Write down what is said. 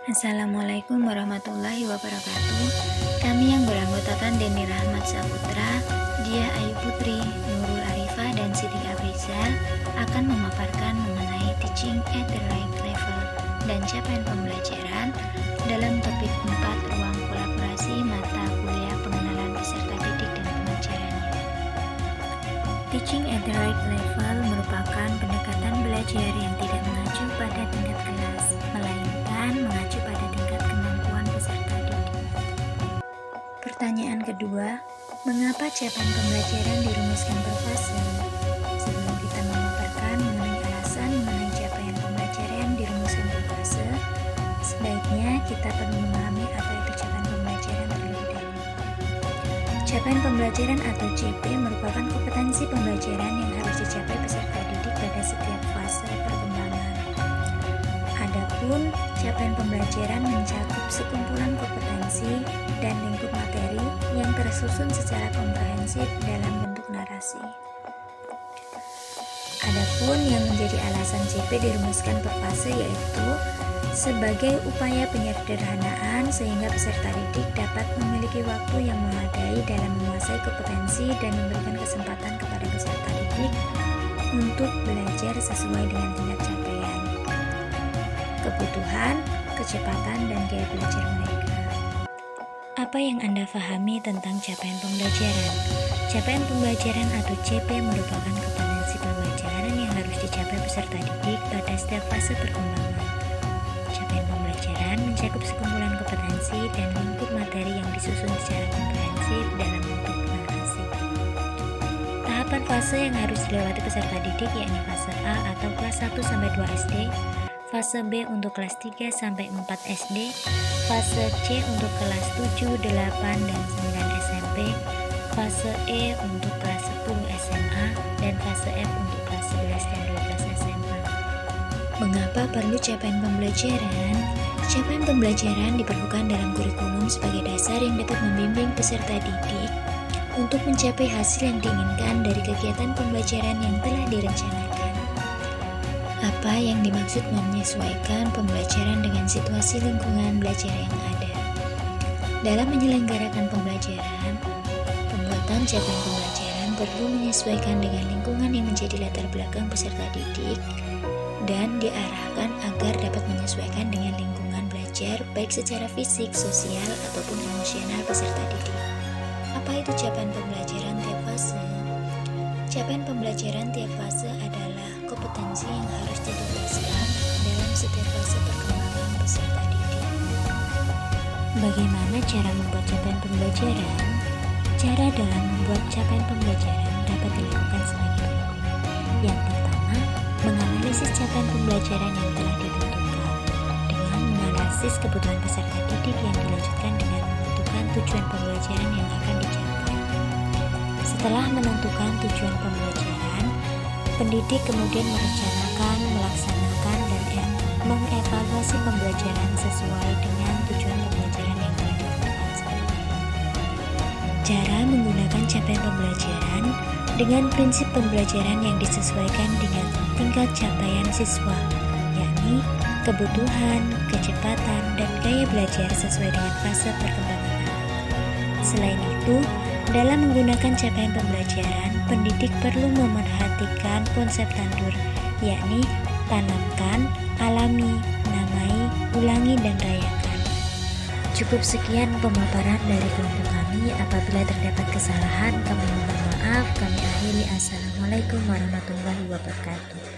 Assalamualaikum warahmatullahi wabarakatuh. Kami yang beranggotakan Denny Rahmat Saputra, Diah Ayu Putri, Nurul Arifah, dan Siti Abrizal akan memaparkan mengenai teaching at the right level dan capaian pembelajaran dalam topik 4 ruang kolaborasi mata kuliah pengenalan peserta didik dan pengajarannya. Teaching at the right level merupakan pendekatan belajar yang tidak mengacu pada tingkat kelas, melainkan mengacu pada tingkat kemampuan peserta didik. Pertanyaan kedua, mengapa capaian pembelajaran dirumuskan per fase? Sebelum kita memaparkan mengenai alasan mengenai capaian pembelajaran dirumuskan per fase, sebaiknya kita perlu memahami apa itu capaian pembelajaran terlebih dahulu. Capaian pembelajaran atau CP merupakan kompetensi pembelajaran yang harus dicapai peserta didik pada setiap fase perkembangan. Adapun capaian pembelajaran mencakup sekumpulan kompetensi dan lingkup materi yang tersusun secara komprehensif dalam bentuk narasi. Adapun yang menjadi alasan CP dirumuskan per fase yaitu sebagai upaya penyederhanaan sehingga peserta didik dapat memiliki waktu yang memadai dalam menguasai kompetensi dan memberikan kesempatan kepada peserta didik untuk belajar sesuai dengan tingkat capaian, kebutuhan, kecepatan, dan gaya belajar mereka. Apa yang Anda pahami tentang capaian pembelajaran? Capaian pembelajaran atau CP merupakan kompetensi pembelajaran yang harus dicapai peserta didik pada setiap fase perkembangan. Capaian pembelajaran mencakup sekumpulan kompetensi dan lingkup materi yang disusun secara komprehensif dalam bentuk narasi. Tahapan fase yang harus dilewati peserta didik yakni fase A atau kelas 1 sampai 2 SD, fase B untuk kelas 3 sampai 4 SD, fase C untuk kelas 7, 8, dan 9 SMP, fase E untuk kelas 10 SMA, dan fase F untuk kelas 11 dan 12 SMA. Mengapa perlu capaian pembelajaran? Capaian pembelajaran diperlukan dalam kurikulum sebagai dasar yang dapat membimbing peserta didik untuk mencapai hasil yang diinginkan dari kegiatan pembelajaran yang telah direncanakan. Apa yang dimaksud menyesuaikan pembelajaran dengan situasi lingkungan belajar yang ada? Dalam menyelenggarakan pembelajaran, pembuatan capaian pembelajaran perlu menyesuaikan dengan lingkungan yang menjadi latar belakang peserta didik dan diarahkan agar dapat menyesuaikan dengan lingkungan belajar baik secara fisik, sosial, ataupun emosional peserta didik. Apa itu capaian pembelajaran tiap fase? Capaian pembelajaran tiap fase adalah kompetensi yang harus dituntaskan dalam setiap fase perkembangan peserta didik. Bagaimana cara membuat capaian pembelajaran? Cara dalam membuat capaian pembelajaran dapat dilakukan sebagai berikut. Yang pertama, menganalisis capaian pembelajaran yang telah ditentukan dengan menganalisis kebutuhan peserta didik yang dilanjutkan dengan menentukan tujuan pembelajaran yang akan dicapai. Setelah menentukan tujuan pembelajaran, pendidik kemudian merencanakan, melaksanakan, dan mengevaluasi pembelajaran sesuai dengan tujuan pembelajaran yang telah ditentukan sebelumnya. Cara menggunakan capaian pembelajaran dengan prinsip pembelajaran yang disesuaikan dengan tingkat capaian siswa, yakni kebutuhan, kecepatan, dan gaya belajar sesuai dengan fase perkembangan anak. Selain itu, dalam menggunakan capaian pembelajaran, pendidik perlu memerhatikan konsep tandur, yakni tanamkan, alami, namai, ulangi, dan rayakan. Cukup sekian pemaparan dari kelompok kami. Apabila terdapat kesalahan, kami mohon maaf. Kami akhiri. Assalamualaikum warahmatullahi wabarakatuh.